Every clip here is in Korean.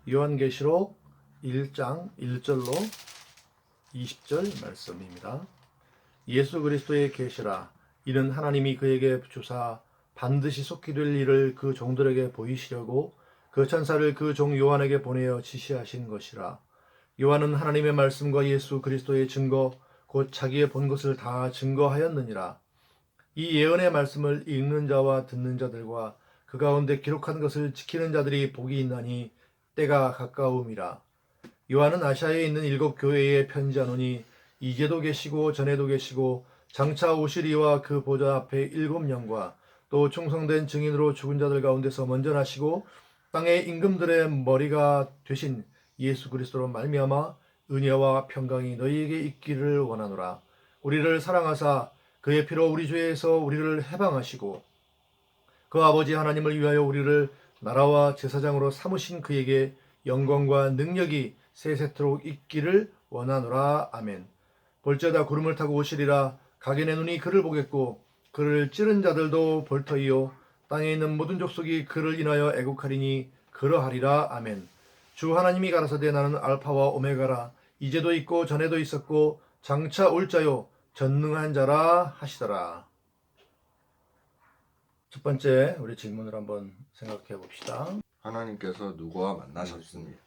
요한계시록 1장 1절로 20절 말씀입니다. 예수 그리스도의 계시라. 이는 하나님이 그에게 주사 반드시 속히 될 일을 그 종들에게 보이시려고 그 천사를 그 종 요한에게 보내어 지시하신 것이라. 요한은 하나님의 말씀과 예수 그리스도의 증거 곧 자기의 본 것을 다 증거하였느니라. 이 예언의 말씀을 읽는 자와 듣는 자들과 그 가운데 기록한 것을 지키는 자들이 복이 있나니 때가 가까움이라. 요한은 아시아에 있는 7 교회에 편지하노니 이제도 계시고 전에도 계시고 장차 오시리와 그 보좌 앞에 7영과 또 충성된 증인으로 죽은 자들 가운데서 먼저 나시고 땅의 임금들의 머리가 되신 예수 그리스도로 말미암아 은혜와 평강이 너희에게 있기를 원하노라. 우리를 사랑하사 그의 피로 우리 죄에서 우리를 해방하시고 그 아버지 하나님을 위하여 우리를 나라와 제사장으로 삼으신 그에게 영광과 능력이 세세토록 있기를 원하노라. 아멘. 볼지어다 구름을 타고 오시리라. 각인의 눈이 그를 보겠고 그를 찌른 자들도 볼 터이요 땅에 있는 모든 족속이 그를 인하여 애국하리니 그러하리라. 아멘. 주 하나님이 가라사대 나는 알파와 오메가라. 이제도 있고 전에도 있었고 장차 올 자요 전능한 자라 하시더라. 첫 번째 우리 질문을 한번 생각해 봅시다. 하나님께서 누구와 만나셨습니까?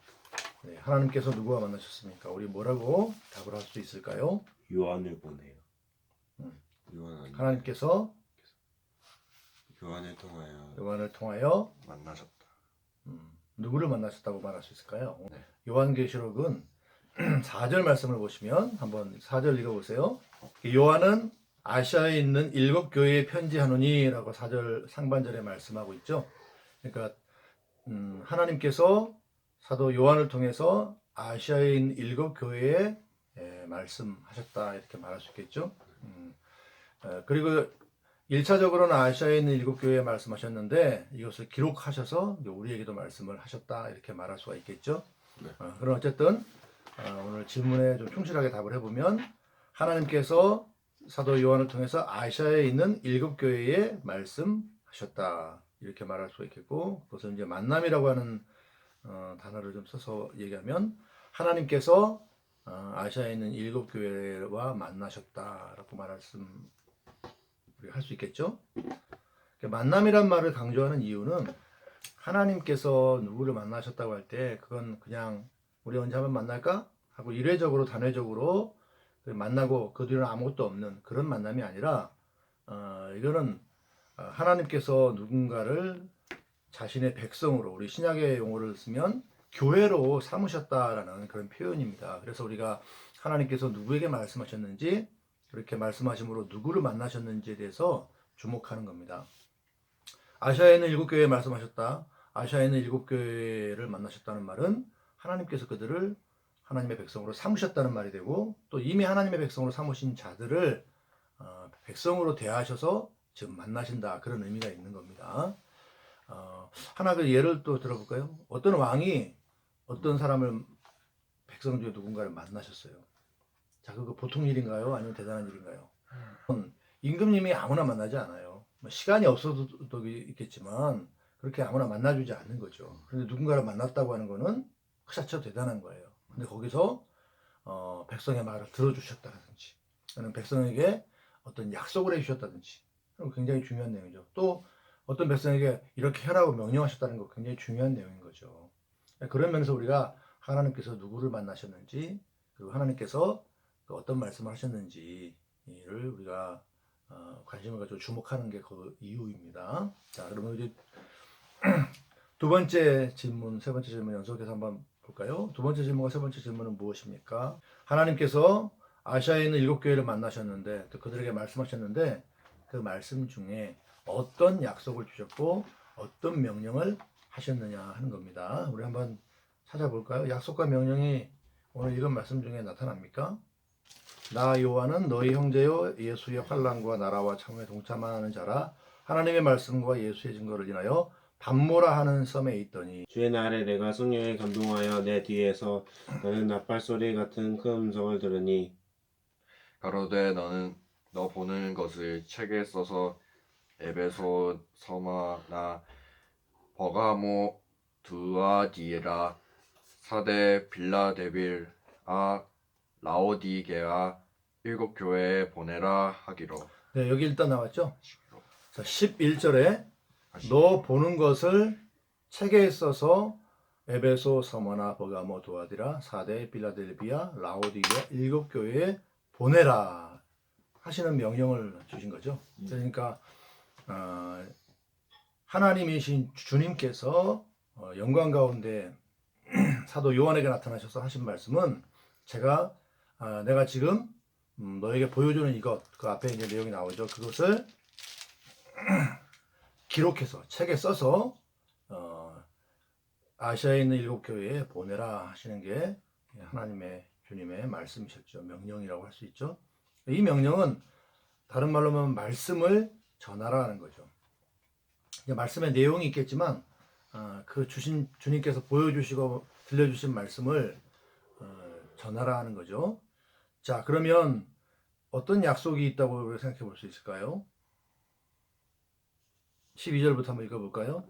네, 하나님께서 누구와 만나셨습니까? 우리 뭐라고 답을 할 수 있을까요? 요한을 보내요. 하나님께서 요한을 통하여 만나셨다. 누구를 만나셨다고 말할 수 있을까요? 네. 요한계시록은 4절 말씀을 보시면 한번 4절 읽어보세요. 요한은 아시아에 있는 7 교회에 편지하노니 라고 4절 상반절에 말씀하고 있죠. 그러니까 하나님께서 사도 요한을 통해서 아시아에 있는 7 교회에 말씀하셨다 이렇게 말할 수 있겠죠. 그리고 1차적으로는 아시아에 있는 7 교회에 말씀하셨는데 이것을 기록하셔서 우리에게도 말씀을 하셨다 이렇게 말할 수가 있겠죠. 네. 그럼 어쨌든 오늘 질문에 좀 충실하게 답을 해보면 하나님께서 사도 요한을 통해서 아시아에 있는 7 교회에 말씀하셨다 이렇게 말할 수가 있겠고, 그것을 이제 만남이라고 하는 단어를 좀 써서 얘기하면 하나님께서 아시아에 있는 7 교회와 만나셨다라고 말씀 우리가 할 수 있겠죠. 만남이란 말을 강조하는 이유는 하나님께서 누구를 만나셨다고 할 때 그건 그냥 우리 언제 한번 만날까 하고 이례적으로 단회적으로 만나고 그 뒤로는 아무것도 없는 그런 만남이 아니라 이거는 하나님께서 누군가를 자신의 백성으로, 우리 신약의 용어를 쓰면 교회로 삼으셨다라는 그런 표현입니다. 그래서 우리가 하나님께서 누구에게 말씀하셨는지, 그렇게 말씀하심으로 누구를 만나셨는지에 대해서 주목하는 겁니다. 아시아에 있는 7 교회에 말씀하셨다. 아시아에 있는 7 교회를 만나셨다는 말은 하나님께서 그들을 하나님의 백성으로 삼으셨다는 말이 되고, 또 이미 하나님의 백성으로 삼으신 자들을 백성으로 대하셔서 지금 만나신다, 그런 의미가 있는 겁니다. 하나 그 예를 또 들어볼까요? 어떤 왕이 어떤 사람을, 백성 중에 누군가를 만나셨어요. 자, 그거 보통 일인가요? 아니면 대단한 일인가요? 임금님이 아무나 만나지 않아요. 시간이 없어도 있겠지만 그렇게 아무나 만나주지 않는 거죠. 그런데 누군가를 만났다고 하는 거는 그 자체로 대단한 거예요. 근데 거기서 백성의 말을 들어주셨다든지, 또는 백성에게 어떤 약속을 해주셨다든지, 굉장히 중요한 내용이죠. 또 어떤 백성에게 이렇게 해라고 명령하셨다는 거 굉장히 중요한 내용인 거죠. 그런 면에서 우리가 하나님께서 누구를 만나셨는지, 그리고 하나님께서 어떤 말씀을 하셨는지를 우리가 관심을 가지고 주목하는 게 그 이유입니다. 자, 그러면 이제 두 번째 질문, 세 번째 질문 연속해서 한번 볼까요? 두 번째 질문과 세 번째 질문은 무엇입니까? 하나님께서 아시아에 있는 7 교회를 만나셨는데, 또 그들에게 말씀하셨는데, 그 말씀 중에 어떤 약속을 주셨고 어떤 명령을 하셨느냐 하는 겁니다. 우리 한번 찾아볼까요? 약속과 명령이 오늘 읽은 말씀 중에 나타납니까? 나 요한은 너희 형제요 예수의 환난과 나라와 참에 동참하는 자라. 하나님의 말씀과 예수의 증거를 인하여 밤모라 하는 섬에 있더니 주의 날에 내가 성령에 감동하여 내 뒤에서 나는 나팔 소리 같은 큰 음성을 들으니 가로되 너는 너 보는 것을 책에 써서 에베소, 서마나 버가모, 두아디라, 사대 빌라델비아 라오디게아 7교회에 보내라 하기로. 네, 여기 일단 나왔죠. 자, 11절에 너 보는 것을 책에 써서 에베소, 서머나, 버가모, 도아디라, 사대, 빌라델비아, 라오디게아 7교회에 보내라 하시는 명령을 주신 거죠. 그러니까 하나님이신 주님께서 영광 가운데 사도 요한에게 나타나셔서 하신 말씀은 내가 지금 너에게 보여주는 이것, 그 앞에 이제 내용이 나오죠. 그것을 기록해서 책에 써서 아시아에 있는 7교회에 보내라 하시는 게 하나님의 주님의 말씀이셨죠. 명령이라고 할 수 있죠. 이 명령은 다른 말로 하면 말씀을 전하라는 거죠. 말씀의 내용이 있겠지만 그 주님께서 보여주시고 들려주신 말씀을 전하라 하는 거죠. 자, 그러면 어떤 약속이 있다고 생각해 볼 수 있을까요? 12절부터 한번 읽어볼까요?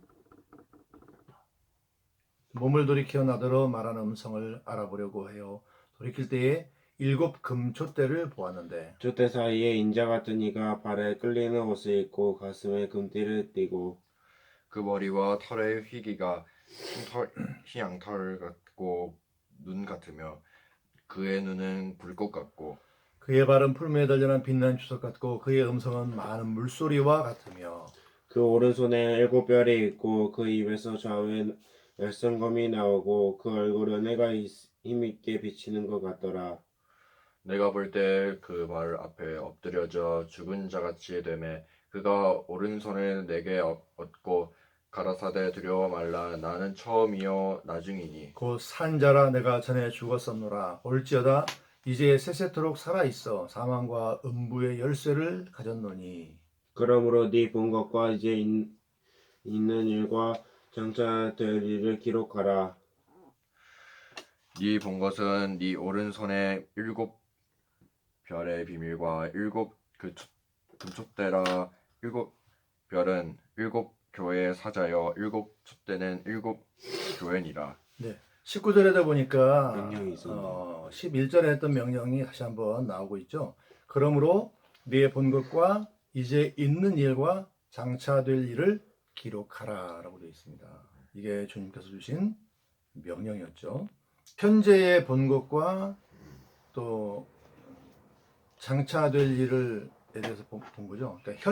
몸을 돌이켜 나더러 말하는 음성을 알아보려고 해요. 돌이킬 때에 7 금촛대를 보았는데 촛대 사이에 인자 같은 이가 발에 끌리는 옷을 입고 가슴에 금띠를 띠고 그 머리와 털의 희기가 흰양털 같고 눈 같으며 그의 눈은 불꽃 같고 그의 발은 풀무에 달려난 빛나는 주석 같고 그의 음성은 많은 물소리와 같으며 그 오른손에 7별이 있고 그 입에서 좌우에 열선검이 나오고 그 얼굴은 해가 힘있게 비치는 것 같더라. 내가 볼 때 그 말 앞에 엎드려져 죽은 자같이 되매 그가 오른손을 내게 얻고 가라사대 두려워 말라 나는 처음이요 나중이니 곧 산자라 내가 전에 죽었었노라 올지어다 이제 세세토록 살아있어 사망과 음부의 열쇠를 가졌노니 그러므로 네 본 것과 이제 있는 일과 장차 될 일을 기록하라. 네 본 것은 네 오른손에 7별의 비밀과 7 금촛대라 7별은 7교회의 사자여 7촛대는 7교회니라. 네. 19절에다 보니까 명령이 있었네요. 11절에 했던 명령이 다시 한번 나오고 있죠. 그러므로 네 본 것과 이제 있는 일과 장차 될 일을 기록하라 라고 되어 있습니다. 이게 주님께서 주신 명령이었죠. 현재의 본 것과 또 장차 될 일을 대해서 본 거죠. 그러니까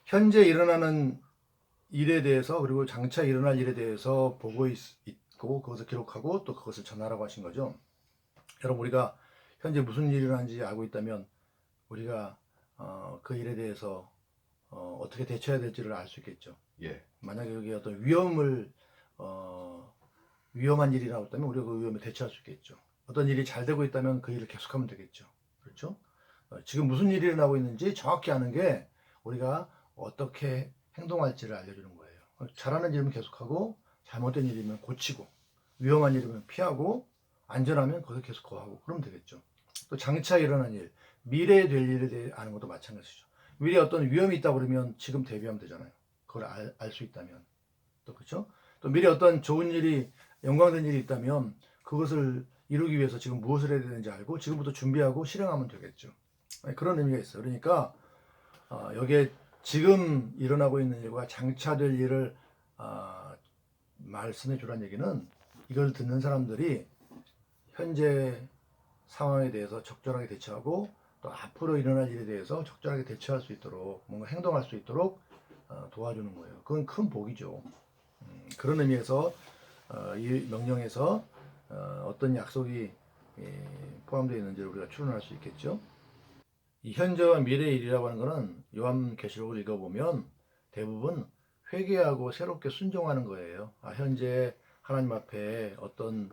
현재 일어나는 일에 대해서 그리고 장차 일어날 일에 대해서 보고 있고 그것을 기록하고 또 그것을 전하라고 하신 거죠. 여러분 우리가 현재 무슨 일이 일어나는지 알고 있다면 우리가 그 일에 대해서 어떻게 대처해야 될지를 알 수 있겠죠. 예. 만약에 여기 어떤 위험한 일이 나왔다면 우리가 그 위험에 대처할 수 있겠죠. 어떤 일이 잘 되고 있다면 그 일을 계속하면 되겠죠. 그렇죠? 지금 무슨 일이 일어나고 있는지 정확히 아는 게 우리가 어떻게 행동할지를 알려주는 거예요. 잘하는 일이면 계속하고 잘못된 일이면 고치고 위험한 일이면 피하고 안전하면 거기서 계속 거하고 그러면 되겠죠. 또 장차 일어난 일, 미래에 될 일에 대해 아는 것도 마찬가지죠. 미래에 어떤 위험이 있다 그러면 지금 대비하면 되잖아요. 그걸 알 수 있다면. 또 그렇죠? 또 미래에 어떤 좋은 일이 영광된 일이 있다면 그것을 이루기 위해서 지금 무엇을 해야 되는지 알고 지금부터 준비하고 실행하면 되겠죠. 그런 의미가 있어요. 그러니까 여기에 지금 일어나고 있는 일과 장차 될 일을 말씀해 주란 얘기는 이걸 듣는 사람들이 현재 상황에 대해서 적절하게 대처하고 또 앞으로 일어날 일에 대해서 적절하게 대처할 수 있도록 뭔가 행동할 수 있도록 도와주는 거예요. 그건 큰 복이죠. 그런 의미에서 이 명령에서 어떤 약속이 포함되어 있는지를 우리가 추론할 수 있겠죠. 이 현재와 미래의 일이라고 하는 것은 요한계시록을 읽어보면 대부분 회개하고 새롭게 순종하는 거예요. 현재 하나님 앞에 어떤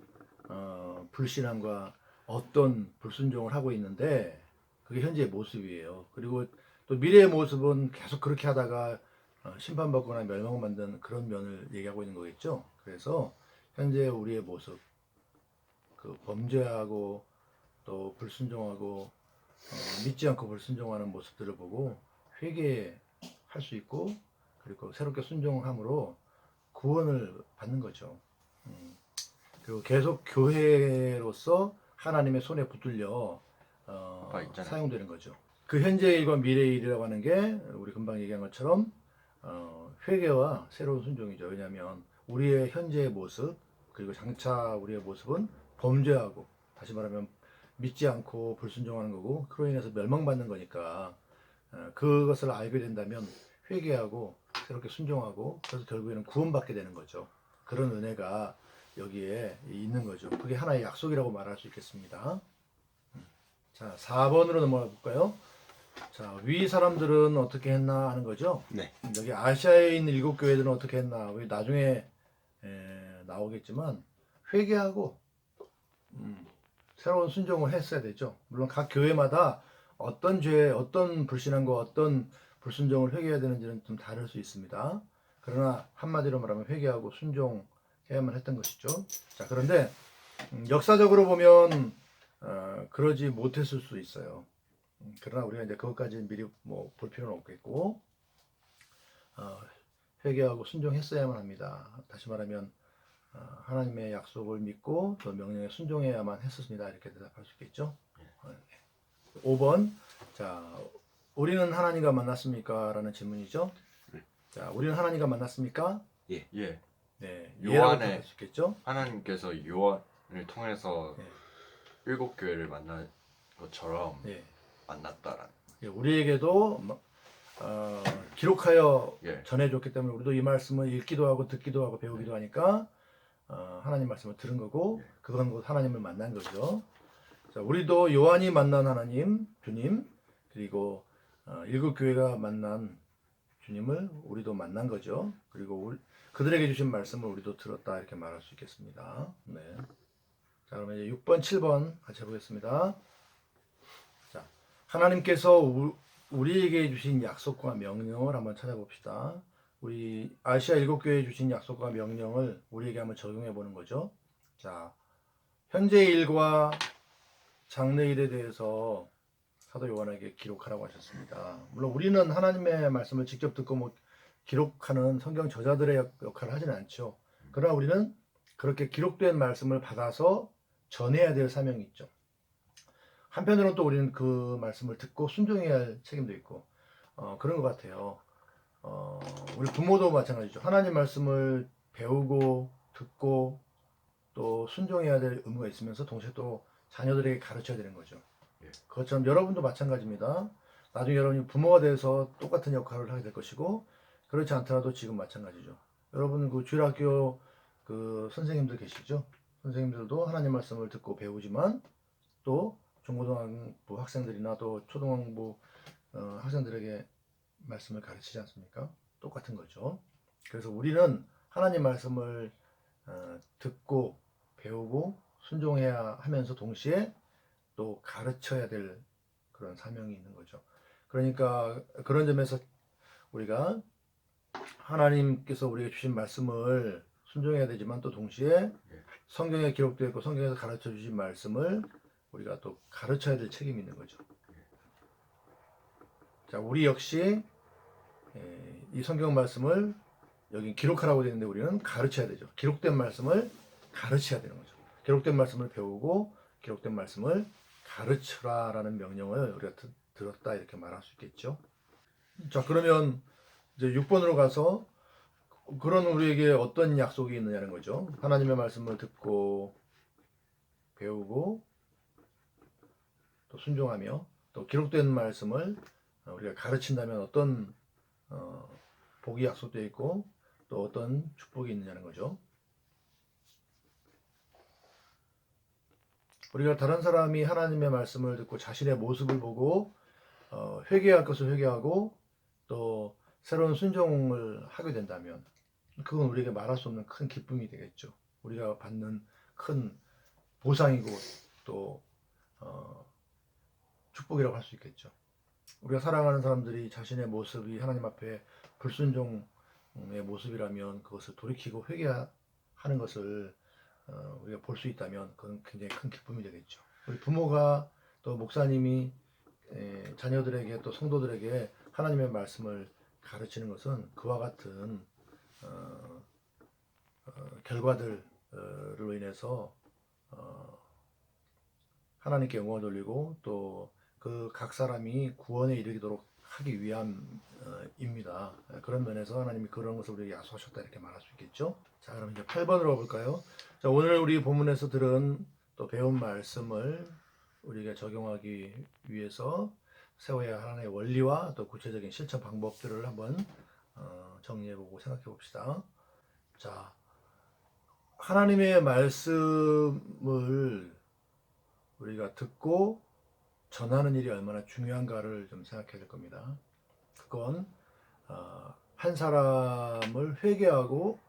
불신함과 어떤 불순종을 하고 있는데 그게 현재의 모습이에요. 그리고 또 미래의 모습은 계속 그렇게 하다가 심판받거나 멸망을 만드는 그런 면을 얘기하고 있는 거겠죠. 그래서 현재 우리의 모습, 그 범죄하고 또 불순종하고 믿지 않고 불순종하는 모습들을 보고 회개할 수 있고 그리고 새롭게 순종함으로 구원을 받는 거죠. 그리고 계속 교회로서 하나님의 손에 붙들려 있잖아요. 사용되는 거죠. 그 현재의 일과 미래의 일이라고 하는 게 우리 금방 얘기한 것처럼 회개와 새로운 순종이죠. 왜냐하면 우리의 현재의 모습 그리고 장차 우리의 모습은 범죄하고 다시 말하면 믿지 않고 불순종하는 거고 그로 인해서 멸망받는 거니까 그것을 알게 된다면 회개하고 새롭게 순종하고 그래서 결국에는 구원받게 되는 거죠. 그런 은혜가 여기에 있는 거죠. 그게 하나의 약속이라고 말할 수 있겠습니다. 자, 4번으로 넘어가 볼까요? 자, 위 사람들은 어떻게 했나 하는 거죠. 네. 여기 아시아에 있는 7교회들은 어떻게 했나. 우리 나중에 나오겠지만 회개하고 새로운 순종을 했어야 되죠. 물론 각 교회마다 어떤 죄, 어떤 불신앙과 어떤 불순종을 회개해야 되는지는 좀 다를 수 있습니다. 그러나 한마디로 말하면 회개하고 순종해야만 했던 것이죠. 자, 그런데 역사적으로 보면 그러지 못했을 수 있어요. 그러나 우리가 이제 그것까지 미리 뭐 볼 필요는 없겠고 회개하고 순종했어야만 합니다. 다시 말하면 하나님의 약속을 믿고 또 명령에 순종해야만 했었습니다. 이렇게 대답할 수 있겠죠. 5번 자 우리는 하나님과 만났습니까? 라는 질문이죠. 자 우리는 하나님과 만났습니까? 예. 네, 요한의- 예라고 답할 수 있겠죠. 하나님께서 요한을 통해서 네. 7교회를 만난 것처럼 네. 만났다라는. 예, 우리에게도 기록하여 예. 전해줬기 때문에 우리도 이 말씀을 읽기도 하고 듣기도 하고 배우기도 하니까 하나님 말씀을 들은 거고 그건 곧 하나님을 만난 거죠. 자, 우리도 요한이 만난 하나님, 주님 그리고 7교회가 만난 주님을 우리도 만난 거죠. 그리고 그들에게 주신 말씀을 우리도 들었다 이렇게 말할 수 있겠습니다. 네. 자, 그러면 이제 6번, 7번 같이 해보겠습니다. 자, 하나님께서 우리에게 주신 약속과 명령을 한번 찾아봅시다. 우리 아시아 7교회에 주신 약속과 명령을 우리에게 한번 적용해 보는 거죠. 자, 현재 일과 장래 일에 대해서 사도 요한에게 기록하라고 하셨습니다. 물론 우리는 하나님의 말씀을 직접 듣고 뭐 기록하는 성경 저자들의 역할을 하지는 않죠. 그러나 우리는 그렇게 기록된 말씀을 받아서 전해야 될 사명이 있죠. 한편으로는 또 우리는 그 말씀을 듣고 순종해야 할 책임도 있고 그런 것 같아요. 우리 부모도 마찬가지죠. 하나님 말씀을 배우고 듣고 또 순종해야 될 의무가 있으면서 동시에 또 자녀들에게 가르쳐야 되는 거죠. 그것처럼 여러분도 마찬가지입니다. 나중에 여러분이 부모가 돼서 똑같은 역할을 하게 될 것이고 그렇지 않더라도 지금 마찬가지죠. 여러분 그 주일학교 그 선생님들 계시죠? 선생님들도 하나님 말씀을 듣고 배우지만 또 중고등부 학생들이나 또 초등부 학생들에게 말씀을 가르치지 않습니까? 똑같은 거죠. 그래서 우리는 하나님 말씀을 듣고 배우고 순종해야 하면서 동시에 또 가르쳐야 될 그런 사명이 있는 거죠. 그러니까 그런 점에서 우리가 하나님께서 우리에게 주신 말씀을 순종해야 되지만 또 동시에 성경에 기록되어 있고 성경에서 가르쳐 주신 말씀을 우리가 또 가르쳐야 될 책임이 있는 거죠. 자, 우리 역시 이 성경 말씀을 여기 기록하라고 되어 있는데 우리는 가르쳐야 되죠. 기록된 말씀을 가르쳐야 되는 거죠. 기록된 말씀을 배우고 기록된 말씀을 가르쳐라라는 명령을 우리가 들었다 이렇게 말할 수 있겠죠. 자, 그러면 이제 6번으로 가서 그런 우리에게 어떤 약속이 있느냐는 거죠. 하나님의 말씀을 듣고 배우고 또 순종하며 또 기록된 말씀을 우리가 가르친다면 어떤 복이 약속되어 있고 또 어떤 축복이 있느냐는 거죠. 우리가 다른 사람이 하나님의 말씀을 듣고 자신의 모습을 보고 회개할 것을 회개하고 또 새로운 순종을 하게 된다면 그건 우리에게 말할 수 없는 큰 기쁨이 되겠죠. 우리가 받는 큰 보상이고 또 축복이라고 할 수 있겠죠. 우리가 사랑하는 사람들이 자신의 모습이 하나님 앞에 불순종의 모습이라면 그것을 돌이키고 회개하는 것을 우리가 볼 수 있다면 그건 굉장히 큰 기쁨이 되겠죠. 우리 부모가 또 목사님이 자녀들에게 또 성도들에게 하나님의 말씀을 가르치는 것은 그와 같은 결과들을 로 인해서 하나님께 영광을 돌리고 또 그 각 사람이 구원에 이르도록 하기 위함입니다. 그런 면에서 하나님이 그런 것을 우리에게 약속하셨다 이렇게 말할 수 있겠죠. 자, 그럼 이제 8번으로 가볼까요? 자, 오늘 우리 본문에서 들은 또 배운 말씀을 우리가 적용하기 위해서 세워야 할 하나의 원리와 또 구체적인 실천 방법들을 한번 정리해보고 생각해 봅시다. 자, 하나님의 말씀을 우리가 듣고 전하는 일이 얼마나 중요한가를 좀 생각해야 될 겁니다. 그건 한 사람을 회개하고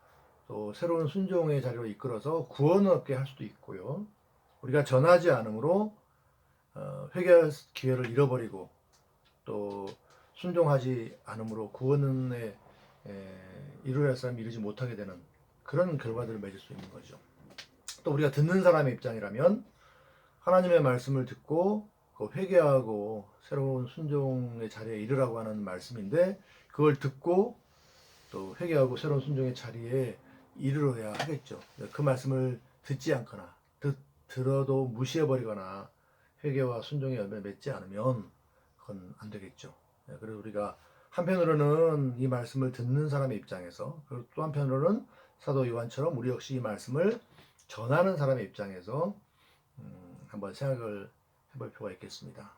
또 새로운 순종의 자리로 이끌어서 구원을 얻게 할 수도 있고요. 우리가 전하지 않으므로 회개할 기회를 잃어버리고 또 순종하지 않으므로 구원에 이루어야 할 사람이 이루지 못하게 되는 그런 결과들을 맺을 수 있는 거죠. 또 우리가 듣는 사람의 입장이라면 하나님의 말씀을 듣고 회개하고 새로운 순종의 자리에 이르라고 하는 말씀인데 그걸 듣고 또 회개하고 새로운 순종의 자리에 이르러야 하겠죠. 그 말씀을 듣지 않거나 들어도 무시해버리거나 회개와 순종의 열매를 맺지 않으면 그건 안 되겠죠. 그래서 우리가 한편으로는 이 말씀을 듣는 사람의 입장에서 그리고 또 한편으로는 사도 요한처럼 우리 역시 이 말씀을 전하는 사람의 입장에서 한번 생각을 해볼 필요가 있겠습니다.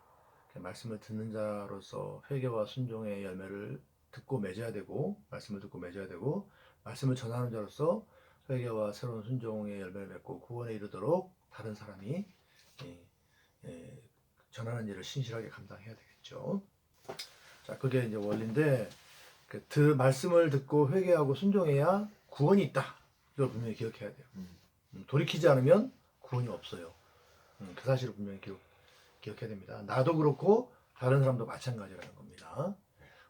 말씀을 듣는 자로서 회개와 순종의 열매를 듣고 맺어야 되고 말씀을 듣고 맺어야 되고 말씀을 전하는 자로서 회개와 새로운 순종의 열매를 맺고 구원에 이르도록 다른 사람이 전하는 일을 신실하게 감당해야 되겠죠. 자, 그게 이제 원리인데 말씀을 듣고 회개하고 순종해야 구원이 있다. 이걸 분명히 기억해야 돼요. 돌이키지 않으면 구원이 없어요. 그 사실을 분명히 기억해야 됩니다. 나도 그렇고 다른 사람도 마찬가지라는 겁니다.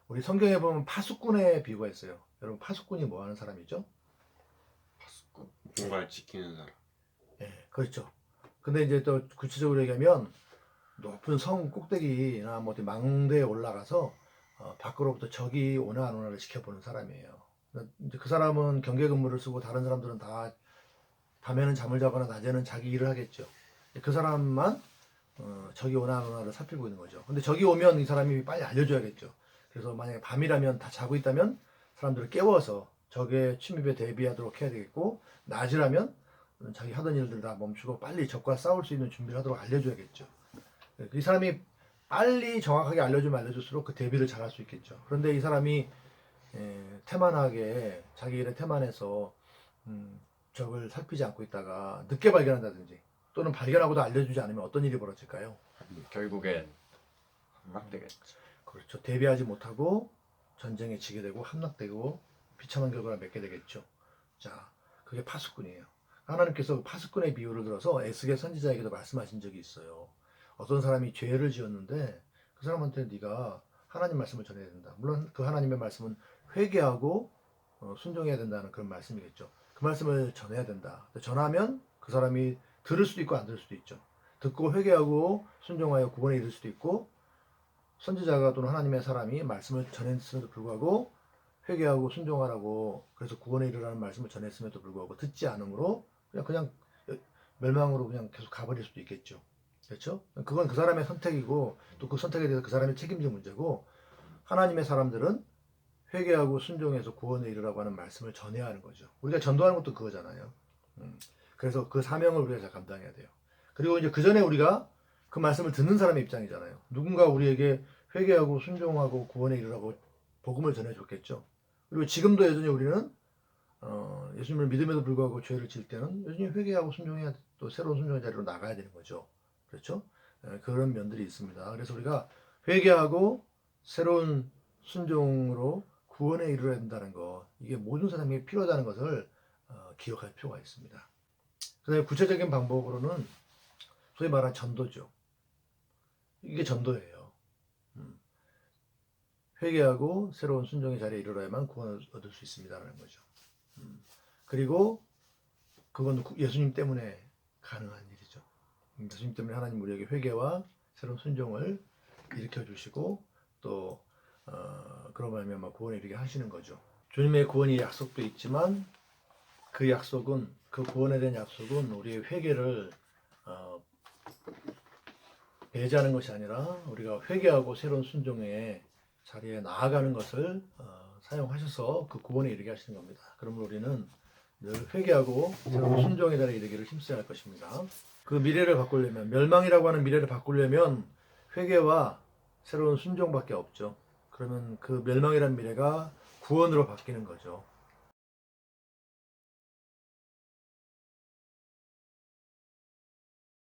우리 성경에 보면 파수꾼의 비유가 있어요. 여러분 파수꾼이 뭐 하는 사람이죠? 파수꾼. 뭔가를 지키는 사람. 네, 그렇죠. 근데 이제 또 구체적으로 얘기하면 높은 성 꼭대기나 뭐 어디 망대에 올라가서 밖으로부터 적이 오나 안 오나를 지켜보는 사람이에요. 이제 그 사람은 경계 근무를 쓰고 다른 사람들은 다 밤에는 잠을 자거나 낮에는 자기 일을 하겠죠. 그 사람만 적이 오나 안 오나를 살피고 있는 거죠. 근데 적이 오면 이 사람이 빨리 알려줘야겠죠. 그래서 만약에 밤이라면 다 자고 있다면 사람들을 깨워서 적의 침입에 대비하도록 해야 되겠고 낮이라면 자기 하던 일들 다 멈추고 빨리 적과 싸울 수 있는 준비를 하도록 알려줘야겠죠. 이 사람이 빨리 정확하게 알려주면 알려줄수록 그 대비를 잘할 수 있겠죠. 그런데 이 사람이 태만하게 자기 일에 태만해서 적을 살피지 않고 있다가 늦게 발견한다든지 또는 발견하고도 알려주지 않으면 어떤 일이 벌어질까요? 결국엔 함락되겠죠. 그렇죠. 대비하지 못하고 전쟁에 지게 되고 함락되고 비참한 결과를 맺게 되겠죠. 자, 그게 파수꾼이에요. 하나님께서 파수꾼의 비유를 들어서 에스겔 선지자에게도 말씀하신 적이 있어요. 어떤 사람이 죄를 지었는데 그 사람한테 네가 하나님 말씀을 전해야 된다. 물론 그 하나님의 말씀은 회개하고 순종해야 된다는 그런 말씀이겠죠. 그 말씀을 전해야 된다. 전하면 그 사람이 들을 수도 있고 안 들을 수도 있죠. 듣고 회개하고 순종하여 구원에 이를 수도 있고 선지자가 또는 하나님의 사람이 말씀을 전했음에도 불구하고 회개하고 순종하라고 그래서 구원에 이르라는 말씀을 전했음에도 불구하고 듣지 않으므로 그냥 멸망으로 그냥 계속 가버릴 수도 있겠죠. 그렇죠? 그건 그 사람의 선택이고 또 그 선택에 대해서 그 사람이 책임질 문제고 하나님의 사람들은 회개하고 순종해서 구원에 이르라고 하는 말씀을 전해야 하는 거죠. 우리가 전도하는 것도 그거잖아요. 그래서 그 사명을 우리가 잘 감당해야 돼요. 그리고 이제 그 전에 우리가 그 말씀을 듣는 사람의 입장이잖아요. 누군가 우리에게 회개하고 순종하고 구원에 이르라고 복음을 전해줬겠죠. 그리고 지금도 여전히 우리는 예수님을 믿음에도 불구하고 죄를 지을 때는 여전히 회개하고 순종해야 또 새로운 순종의 자리로 나가야 되는 거죠. 그렇죠? 그런 면들이 있습니다. 그래서 우리가 회개하고 새로운 순종으로 구원에 이르러야 된다는 거, 이게 모든 사람에게 필요하다는 것을 기억할 필요가 있습니다. 그다음에 구체적인 방법으로는 소위 말하는 전도죠. 이게 전도예요. 회개하고 새로운 순종의 자리에 이르러야만 구원을 얻을 수 있습니다라는 거죠. 그리고 그건 예수님 때문에 가능한 일이죠. 예수님 때문에 하나님 우리에게 회개와 새로운 순종을 일으켜 주시고 또 그런 말미암아 구원에 이르게 하시는 거죠. 주님의 구원이 약속도 있지만 그 약속은 그 구원에 대한 약속은 우리의 회개를 배제하는 것이 아니라 우리가 회개하고 새로운 순종의 자리에 나아가는 것을 사용하셔서 그 구원에 이르게 하시는 겁니다. 그러므로 우리는 늘 회개하고 새로운 순종의 자리에 이르기를 힘써야 할 것입니다. 그 미래를 바꾸려면 멸망이라고 하는 미래를 바꾸려면 회개와 새로운 순종밖에 없죠. 그러면 그 멸망이라는 미래가 구원으로 바뀌는 거죠.